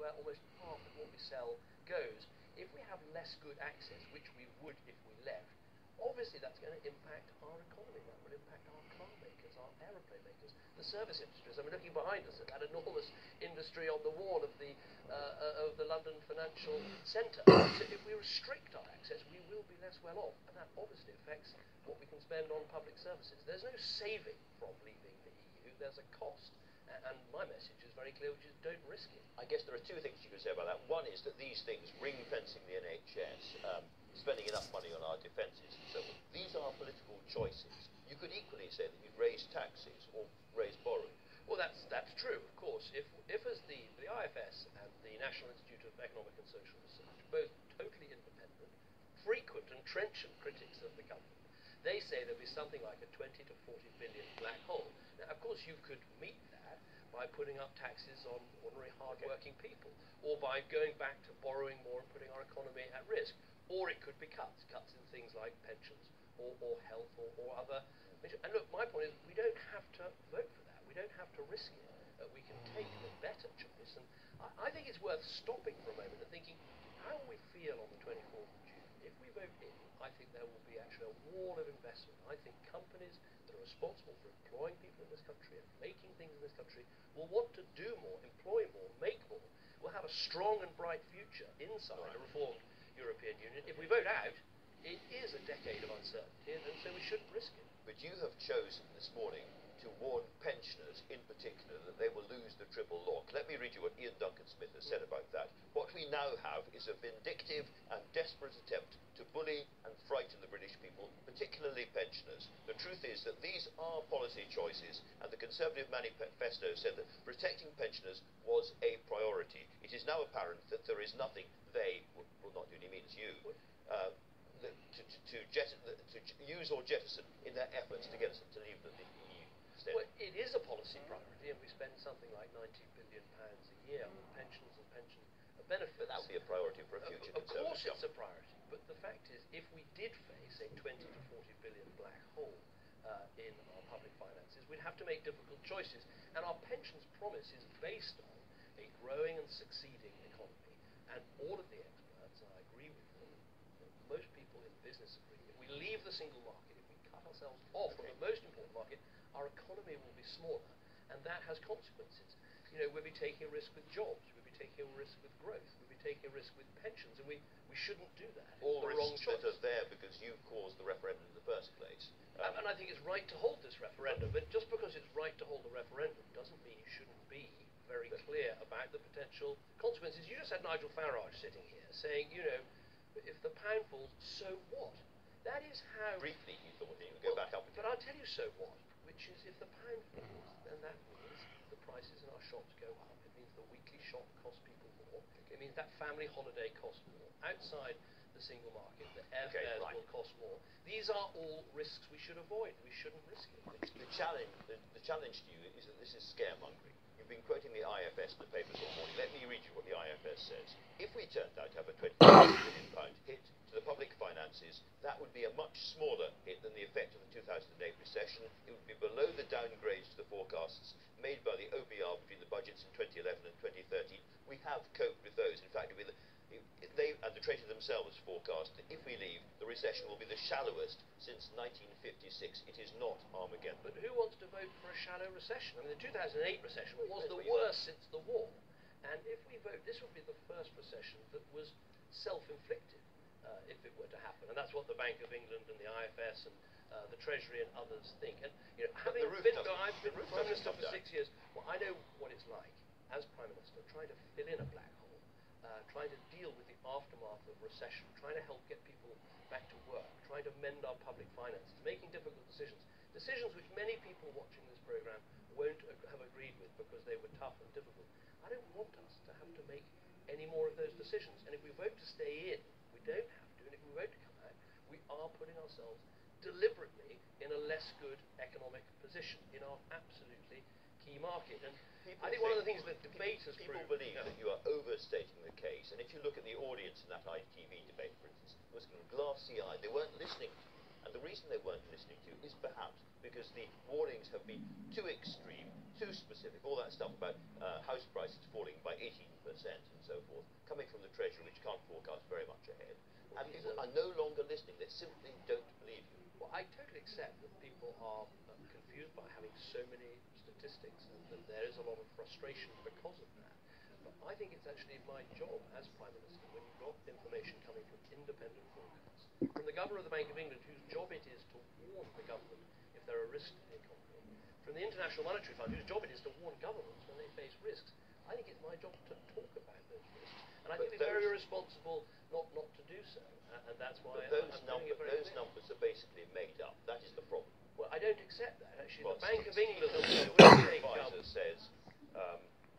about almost half of what we sell goes. If we have less good access, which we would if we left, obviously that's going to impact our economy. That will impact our car makers, our aeroplane makers, the service industries. I mean, looking behind us at that enormous industry on the wall of the London Financial Centre. So if we restrict our access, we will be less well off, and that obviously affects what we can spend on public services. There's no saving from leaving the EU. There's a cost. And my message is very clear, which is don't risk it. I guess there are two things you can say about that. One is that these things, ring-fencing the NHS, spending enough money on our defences and so on, these are political choices. You could equally say that you'd raise taxes or raise borrowing. Well, that's true, of course. If as the IFS and the National Institute of Economic and Social Research, both totally independent, frequent and trenchant critics of the government, they say there'll be something like a 20 to 40 billion black hole. Now, of course, you could meet that by putting up taxes on ordinary hard-working people, or by going back to borrowing more and putting our economy at risk. Or it could be cuts in things like pensions or health or other. And look, my point is we don't have to vote for that. We don't have to risk it. We can take the better choice. And I think it's worth stopping for a moment and thinking, how will we feel on the 24th of June? If we vote in, I think there will be actually a wall of investment. I think companies that are responsible for employing people in this country and making things in this country will want to do more, employ more, make more, will have a strong and bright future inside a reformed European Union. If we vote out, it is a decade of uncertainty, and so we shouldn't risk it. But you have chosen this morning to warn pensioners in particular that they will lose the triple lock. Let me read you what Ian Duncan Smith has said about that. What we now have is a vindictive and desperate attempt to bully and frighten the British people, particularly pensioners. The truth is that these are policy choices, and the Conservative manifesto said that protecting pensioners was a priority. It is now apparent that there is nothing they will not do, he means you, to use or jettison in their efforts to get us to leave the EU. Well, it is a policy priority, and we spend something like £90 billion a year on pensions and pension benefits. But that would be a priority for a future Conservative Of course it's a priority, but the fact is, if we did face a 20 to 40 billion black hole in our public finances, we'd have to make difficult choices. And our pensions promise is based on a growing and succeeding economy. And all of the experts, and I agree with them, most people in business agree, if we leave the single market, if we cut ourselves off from the most important market, our economy will be smaller, and that has consequences. You know, we'll be taking a risk with jobs, we'll be taking a risk with growth, we'll be taking a risk with pensions, and we shouldn't do that. All the risks that are there because you caused the referendum in the first place. And I think it's right to hold this referendum, but just because it's right to hold the referendum doesn't mean you shouldn't be very clear about the potential consequences. You just had Nigel Farage sitting here saying, you know, if the pound falls, so what? That is how... Briefly, he thought he would go back up again. But I'll tell you so what, which is if the pound falls, then that means the prices in our shops go up. It means the weekly shop costs people more. It means that family holiday costs more. Outside the single market, the airfares will cost more. These are all risks we should avoid. We shouldn't risk it. The challenge to you is that this is scaremongering. You've been quoting the IFS in the papers all morning. Let me read you what the IFS says. If we turned out to have a £20 billion hit to the public finances, that would be a much smaller hit than the effect of the 2008 recession. It would be below the downgrades to the forecasts made by the OBR between the budgets in 2011 and 2013. We have coped with those. In fact, they and the Treasury themselves forecast that if we leave, the recession will be the shallowest since 1956. It is not Armageddon. But who wants to vote for a shallow recession? I mean, the 2008 recession was the worst since the war. And if we vote, this would be the first recession that was self-inflicted, if it were to happen. And that's what the Bank of England and the IFS and the Treasury and others think. And you know, I've been Prime Minister for 6 years. Well, I know what it's like as Prime Minister, trying to fill in a black hole, trying to deal with the aftermath of recession, trying to help get people back to work, trying to mend our public finances, making difficult decisions which many people watching this programme won't have agreed with because they were tough and difficult. I don't want us to have to make any more of those decisions. And if we vote to stay in, we don't have to. And if we vote to come out, we are putting ourselves deliberately in a less good economic position in our absolutely key market. And I think one of the things that debate has people believe that you are overstating the case. And if you look at the audience in that ITV debate, for instance, it was glassy-eyed. They weren't listening. And the reason they weren't listening to you is perhaps because the warnings have been too extreme, too specific, all that stuff about house prices falling by 18% and so forth, coming from the Treasury, which can't forecast very much ahead. And people are no longer listening. They simply don't believe you. Well, I totally accept that people are confused by having so many statistics, and that there is a lot of frustration because of that. But I think it's actually my job as Prime Minister, when you've got information coming from independent forecasts, from the Governor of the Bank of England, whose job it is to warn the government if there are risks to the economy, from the International Monetary Fund, whose job it is to warn governments when they face risks. I think it's my job to talk about those risks, and I think it's very irresponsible not to do so, and that's why those I'm doing it very those numbers are basically made up. That is the problem. Well, I don't accept that. Actually, Well, the Bank of England advisor says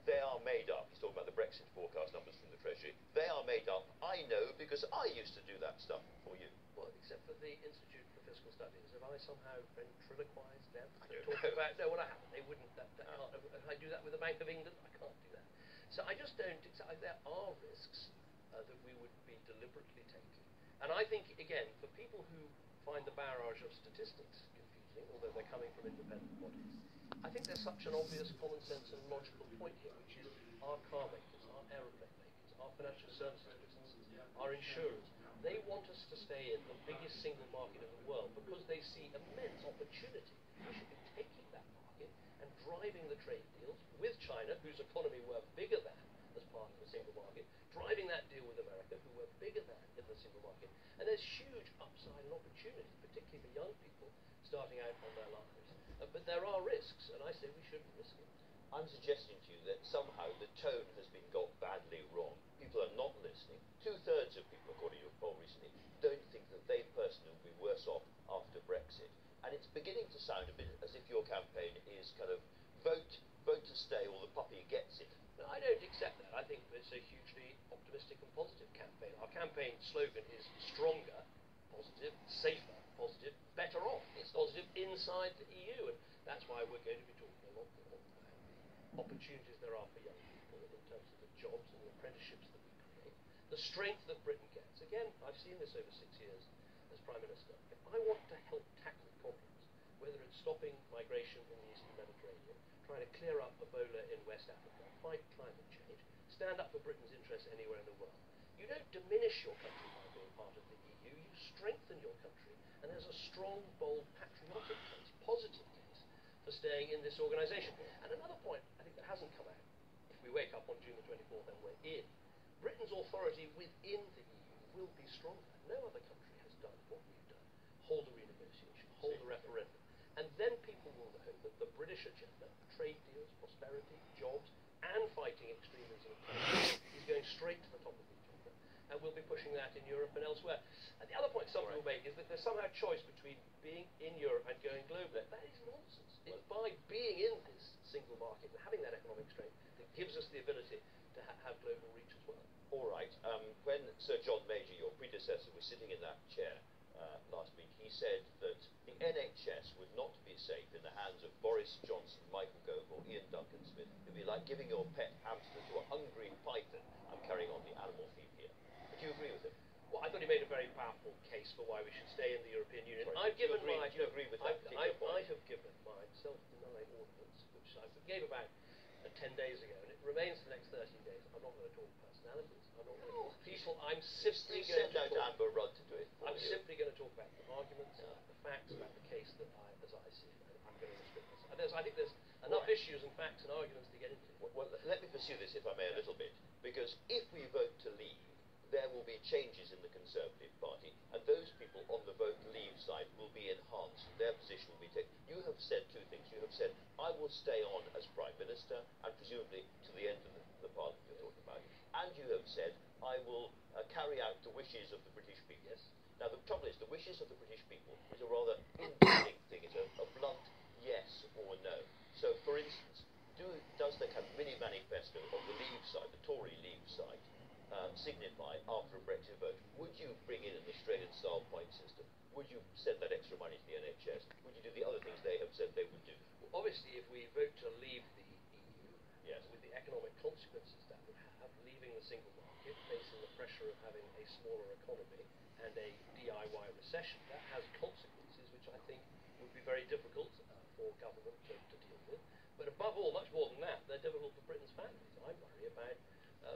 they are made up. He's talking about the Brexit forecast numbers from the Treasury. They are made up. I know because I used to do that stuff for you. Well, except for the Institute for Fiscal Studies, have I somehow ventriloquized them? I don't Talk know. about no, well, I haven't. They wouldn't. Can't, if I do that with the Bank of England, I can't do that. So I just don't. There are risks that we would be deliberately taking, and I think again for people who find the barrage of statistics confusing, although they're coming from independent bodies, I think there's such an obvious common sense and logical point here, which is our car makers, our aeroplane makers, our financial services businesses, our insurers. They want us to stay in the biggest single market in the world because they see immense opportunity. We should be taking that market and driving the trade deals with China, whose economy we're bigger than as part of the single market, driving that deal with America, who we're bigger than in the single market. And there's huge upside and opportunity, particularly for young people starting out on their lives. But there are risks, and I say we shouldn't risk it. I'm suggesting to you that somehow the tone has been got badly wrong. People are not listening. 2/3 of people, according to a poll recently, don't think that they personally will be worse off after Brexit. And it's beginning to sound a bit as if your campaign is kind of vote to stay or the puppy gets it. No, I don't accept that. I think it's a hugely optimistic and positive campaign. Our campaign slogan is stronger, positive, safer, positive, better off. It's positive inside the EU, and that's why we're going to be talking a lot more about the opportunities there are for young people in terms of the jobs and the apprenticeships that we create, the strength that Britain gets. Again, I've seen this over 6 years as Prime Minister. If I want to help tackle problems, whether it's stopping migration in the Eastern Mediterranean, trying to clear up Ebola in West Africa, fight climate change, stand up for Britain's interests anywhere in the world, you don't diminish your country by being part of the EU, you strengthen your country, and there's a strong, bold, patriotic case, positive case, for staying in this organisation. And another point, I think that hasn't come out, if we wake up on June the 24th and we're in, Britain's authority within the EU will be stronger. No other country has done what we've done. Hold a renegotiation, hold a referendum. And then people will know that the British agenda, trade deals, prosperity, jobs, and fighting extremism is going straight to the top of the agenda. And we'll be pushing that in Europe and elsewhere. And the other point some people make is that there's somehow a choice between being in Europe and going global. That is nonsense. It's by being in this single market and having that economic strength that gives us the ability to have global reach as well. All right. When Sir John Major, your predecessor, was sitting in that chair last week, he said that the NHS would not be safe in the hands of Boris Johnson, Michael Gove, or Ian Duncan Smith. It would be like giving your pet hamster to a hungry python. I'm carrying on the animal theme here. Do you agree with him? Well, I thought he made a very powerful case for why we should stay in the European Union. Sorry, Do you agree with that particular point? I have given my self-denying ordinance, which I gave about 10 days ago, and it remains for the next 13 days. I'm not going to talk personalities. I'm not going to talk people. I'm simply going to send out Amber Rudd to do it. simply going to talk about the arguments, the facts about the case that as I see it, I'm going to restrict this. I think there's enough issues and facts and arguments to get into. Well, let me pursue this, if I may, a little bit, because if we vote to leave, there will be changes in the Conservative Party, and those people on the vote leave side will be enhanced. Their position will be taken. You have said two things. You have said, I will stay on as Prime Minister, and presumably to the end of the Parliament you're talking about. And you have said, I will carry out the wishes of the British people. Yes. Now, the trouble is, the wishes of the British people is a rather indistinct thing. It's a blunt yes or no. So, for instance, does the kind of mini manifesto of the Leave side, the Tory Leave side, signify after a Brexit vote, would you bring in an Australian-style point system? Would you send that extra money to the NHS? Would you do the other things they have said they would do? Well, obviously, if we vote to leave the EU, Yes. with the economic consequences that would have, leaving the single market, facing the pressure of having a smaller economy and a DIY recession, that has consequences. very difficult for government to deal with. But above all, much more than that, they're difficult for Britain's families. I worry about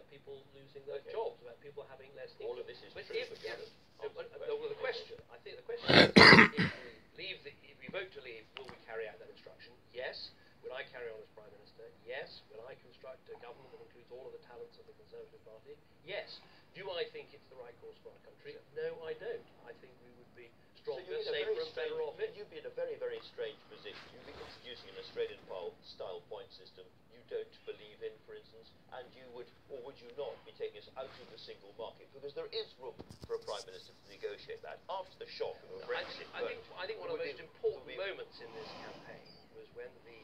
people losing their jobs, about people having less income. All of this is but true, if, but you haven't answered the question, I think the question is, if we vote to leave, will we carry out that instruction? Yes. Will I carry on as Prime Minister? Yes. Will I construct a government that includes all of the talents of the Conservative Party? Yes. Do I think it's the right course for our country? No, I don't. I think we would be stronger, safer and better off in. You'd be in a very, very strange position. You'd be introducing an Australian-style point system you don't believe in, for instance, and you would, or would you not, be taking us out of the single market? Because there is room for a Prime Minister to negotiate that. After the shock of a Brexit vote, I think one of the most important moments in this campaign was when the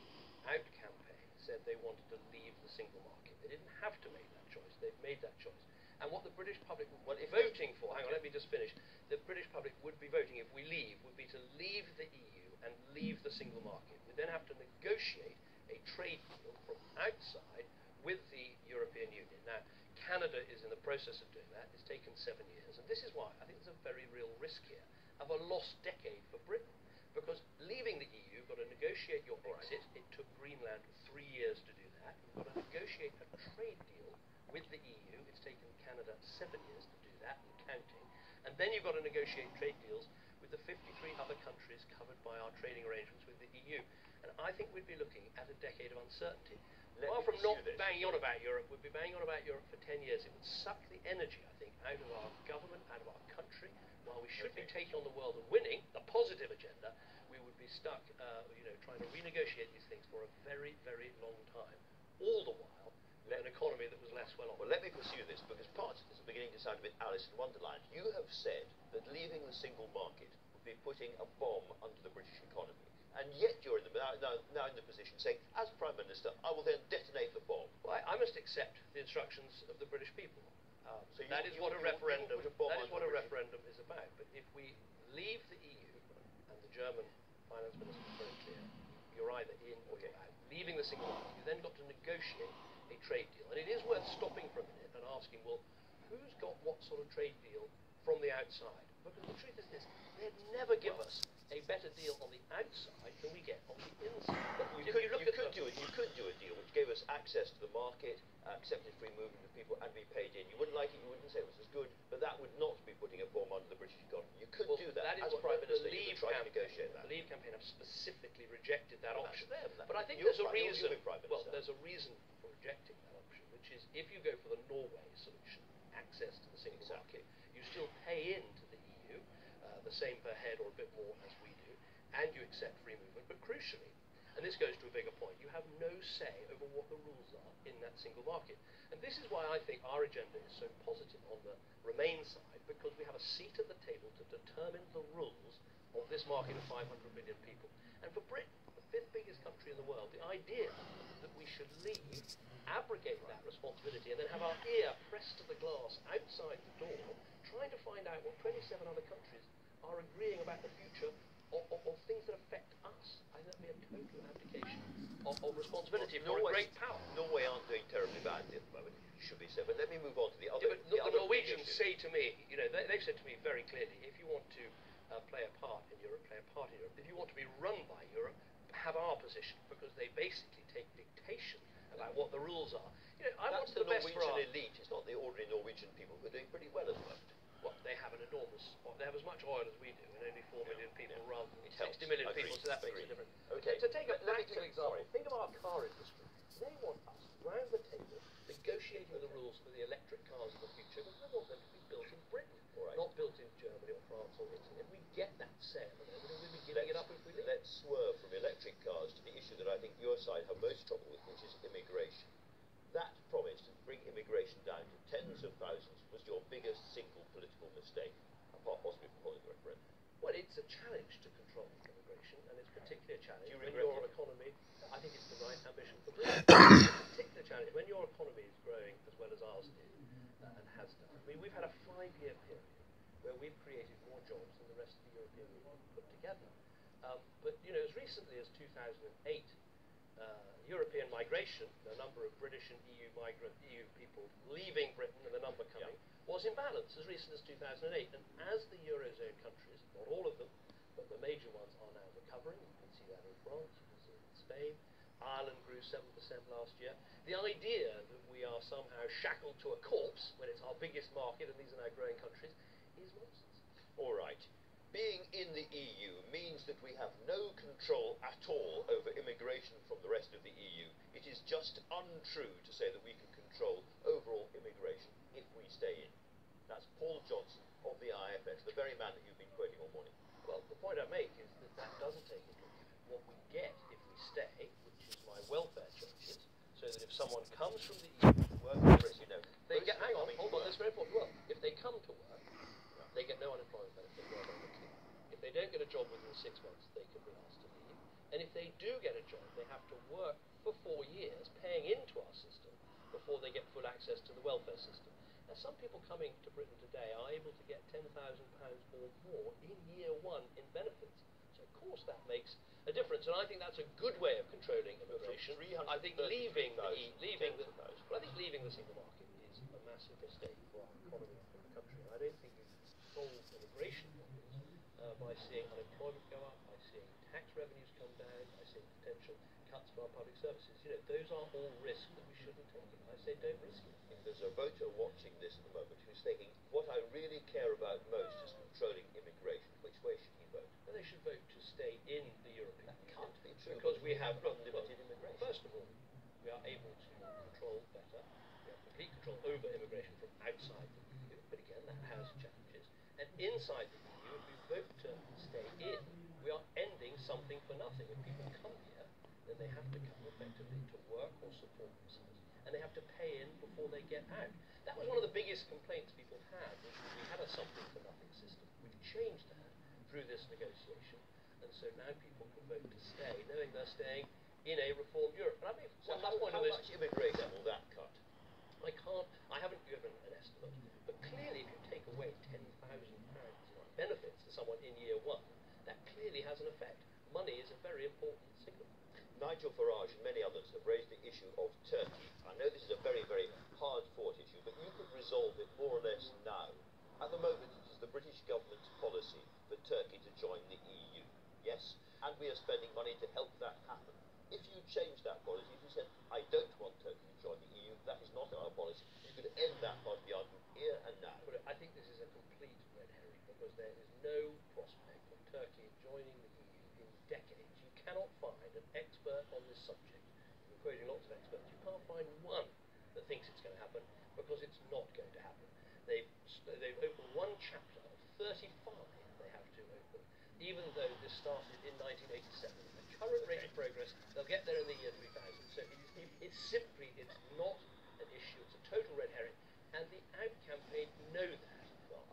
Out campaign said they wanted to leave the single market. They didn't have to make that choice. They've made that choice. And what the British public would be voting for, hang on, let me just finish. The British public would be voting, if we leave, would be to leave the EU and leave the single market. We then have to negotiate a trade deal from outside with the European Union. Now, Canada is in the process of doing that. It's taken 7 years. And this is why I think there's a very real risk here of a lost decade for Britain. Because leaving the EU, you've got to negotiate your exit. It took Greenland 3 years to do that. You've got to negotiate a trade deal with the EU. It's taken Canada 7 years to do that and counting. And then you've got to negotiate trade deals with the 53 other countries covered by our trading arrangements with the EU. And I think we'd be looking at a decade of uncertainty. Far from not banging on about Europe, we'd be banging on about Europe for 10 years. It would suck the energy, I think, out of our government, out of our country. While we should be taking on the world and winning the positive agenda, we would be stuck, trying to renegotiate these things for a very, very long time. All the while, an economy that was less well off. Well, let me pursue this, because parts of this are beginning to sound a bit Alice in Wonderland. You have said that leaving the single market would be putting a bomb under the British economy. And yet you're now in the position saying, as Prime Minister, I will then detonate the bomb. Well, I must accept the instructions of the British people. That is what a referendum is about. But if we leave the EU, and the German finance minister is very clear, you're either in or you're out. Leaving the single market, you then got to negotiate a trade deal. And it is worth stopping for a minute and asking, well, who's got what sort of trade deal from the outside? Because the truth is this, they'd never give us a better deal on the outside than we get on the inside. You could do a deal which gave us access to the market, accepted free movement of people, and be paid in. You wouldn't like it, you wouldn't say it was as good, but that would not be putting a bomb under the British economy. You could do that. That is as what Prime Minister, the you could try to negotiate that. The Leave campaign have specifically rejected that option. Them. But I think You're there's a reason. Prime Minister. Well, there's a reason for rejecting that option, which is if you go for the Norway solution, access to the single market, you still pay into the EU, the same per head or a bit more as we do, and you accept free movement. But crucially, and this goes to a bigger point, you have no say over what the rules are in that single market. And this is why I think our agenda is so positive on the Remain side, because we have a seat at the table to determine the rules of this market of 500 million people. And for Britain, the fifth biggest country in the world, the idea that we should leave, abrogate that responsibility, and then have our ear pressed to the glass outside the door, trying to find out what 27 other countries are agreeing about the future of things that affect us. I think that would be a total abdication of responsibility for a great power. Norway aren't doing terribly badly at the moment, it should be said. But let me move on to the other. The Norwegians say to me, they've said to me very clearly, if you want to play a part in Europe, play a part in Europe. If you want to be run by Europe, have our position, because they basically take dictation about what the rules are. I want the best for our elite. It's not the ordinary Norwegian people who are doing pretty well at the moment. Well, they have an enormous. They have as much oil as we do, and only 4 million people rather than 60 helps. million people. So that makes a difference. Okay. To take a practical example, think of our car industry. They want us round the table negotiating the rules for the electric cars of the future, because they want them to be built in Britain, not built in Germany or France or Italy. And we get that say at the moment, and we'll be giving it up if we leave. Let's swerve from electric cars to the issue that I think your side have most trouble with, which is immigration. That promise to bring immigration down to tens of thousands was your biggest single political mistake, apart possibly from holding the referendum. Well, it's a challenge to control immigration, and it's particularly a challenge when regret your it? economy. I think it's the right ambition for Britain. It's a particular challenge when your economy is growing as well as ours did and has done. I mean, we've had a 5-year period where we've created more jobs than the rest of the European Union put together. But as recently as 2008, European migration, the number of British and EU people leaving Britain and the number coming, was in balance as recent as 2008. And as the Eurozone countries, not all of them, but the major ones are now recovering. You can see that in France, you can see it in Spain. Ireland grew 7% last year. The idea that we are somehow shackled to a corpse when it's our biggest market and these are now growing countries is nonsense. All right. Being in the EU means that we have no control at all over immigration from the rest of the EU. It is just untrue to say that we can control overall immigration if we stay in. That's Paul Johnson of the IFS, the very man that you've been quoting all morning. Well, the point I make is that that doesn't take into account what we get if we stay, which is my welfare changes, so that if someone comes from the EU to work, As you know, they get, hang on, hold on, that's very important. Well, if they come to work, they get no unemployment benefit wherever. If they don't get a job within 6 months, they can be asked to leave. And if they do get a job, they have to work for 4 years, paying into our system, before they get full access to the welfare system. Now, some people coming to Britain today are able to get £10,000 or more in year 1 in benefits. So, of course, that makes a difference. And I think that's a good way of controlling immigration. I think leaving the single market is a massive mistake for our economy and the country. I don't think you solve immigration problems by seeing unemployment go up, by seeing tax revenues come down, by seeing potential cuts to our public services. You know, those are all risks that we shouldn't take. I say don't risk it. If there's a voter watching this at the moment who's thinking, what I really care about most is controlling immigration, which way should he vote? Well, they should vote to stay in the European Union. Can't be true. Because we have unlimited immigration. First of all, we are able to control better. We have complete control over immigration from outside the EU. But again, that has challenges. And inside the EU, if we vote to stay in, we are ending something for nothing. If people come here, then they have to come effectively to work or support themselves. And they have to pay in before they get out. That was one of the biggest complaints people had, was that we had a something for nothing system. We've changed that through this negotiation. And so now people can vote to stay, knowing they're staying in a reformed Europe. And I mean, So one last point how on this. much immigration will that cut? I haven't given an estimate, but clearly if you take away £10,000 in benefits to someone in year 1, that clearly has an effect. Money is a very important signal. Nigel Farage and many others have raised the issue of Turkey. I know this is a very, very hard-fought issue, but you could resolve it more or less now. At the moment, it is the British government's policy for Turkey to join the EU. Yes? And we are spending money to help that happen. If you change that policy, if you said, I don't want Turkey to join the EU, that is not our policy, you could end that part of the argument here and now. But I think this is a complete red herring, because there is no prospect of Turkey joining the EU in decades. You cannot find an expert on this subject. You're quoting lots of experts. You can't find one that thinks it's going to happen, because it's not going to happen. They've opened one chapter of 35 they have to open, even though this started in 1987. The current rate of progress, they'll get there in the year 3000. So it's not an issue. It's a total red herring. And the AUB campaign know that.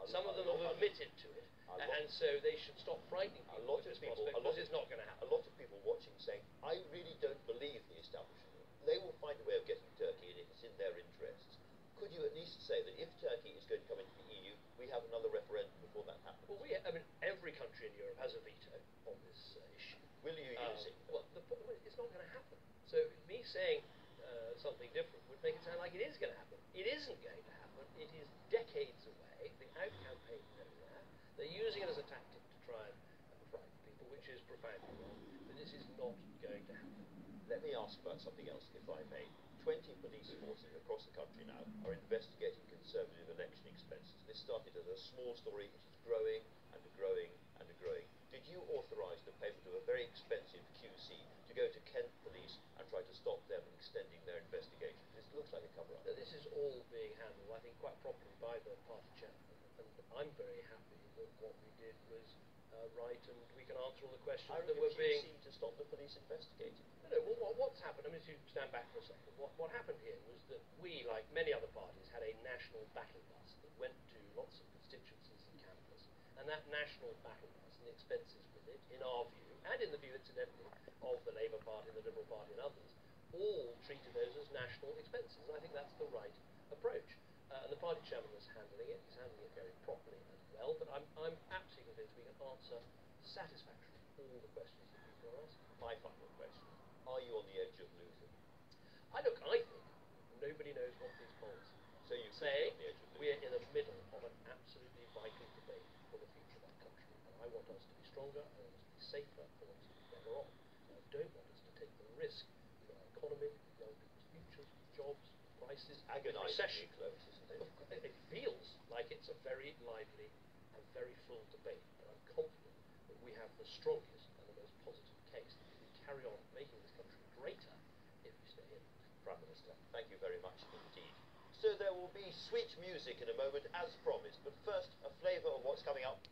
Some of them have admitted to it. And so they should stop frightening people with this prospect, because it's not going to happen. A lot of people watching saying, I really don't believe the establishment. They will find a way of getting Turkey in. It's in their interests. Could you at least say that if Turkey is going to come into the EU, we have another referendum before that happens? Well, every country in Europe has a veto on this issue. Will you use it? Well, the problem is it's not going to happen. So me saying something different would make it sound like it is going to happen. It isn't going to happen. It is decades away. The AUB campaign know that. They're using it as a tactic to try and frighten people, which is profoundly wrong. But this is not going to happen. Let me ask about something else, if I may. 20 police forces across the country now are investigating Conservative election expenses. This started as a small story. It is growing and growing and growing. Did you authorise the payment of a very expensive QC to go to Kent Police and try to stop them extending their investigation? This looks like a cover-up. This is all being handled, I think, quite properly by the party chairman. And I'm very happy that what we did was right, and we can answer all the questions that were being... to stop the police investigating. No, what's happened, if you stand back for a second, what happened here was that we, like many other parties, had a national battle bus that went to lots of constituencies and campus, and that national battle bus and the expenses with it, in our view, and in the view, incidentally, of the Labour Party, the Liberal Party and others, all treated those as national expenses, and I think that's the right approach. And the party chairman was handling it, he's handling it very properly as well, but I'm absolutely convinced we can answer satisfactorily all the questions that people are asking. My final question. Are you on the edge of losing? I think nobody knows what these polls So you say. on the edge of losing. We're in the middle of an absolutely vital debate for the future of our country, and I want us to be strong stronger, I want us to be safer, I want us to be better off. I don't want us to take the risk in our economy, young people's futures, jobs, prices, Agonisingly recession. close, isn't it? It feels like it's a very lively and very full debate, and I'm confident that we have the strongest and the most positive case that we can carry on making this country greater if we stay in. Prime Minister, thank you very much indeed. So there will be sweet music in a moment, as promised, but first, a flavour of what's coming up.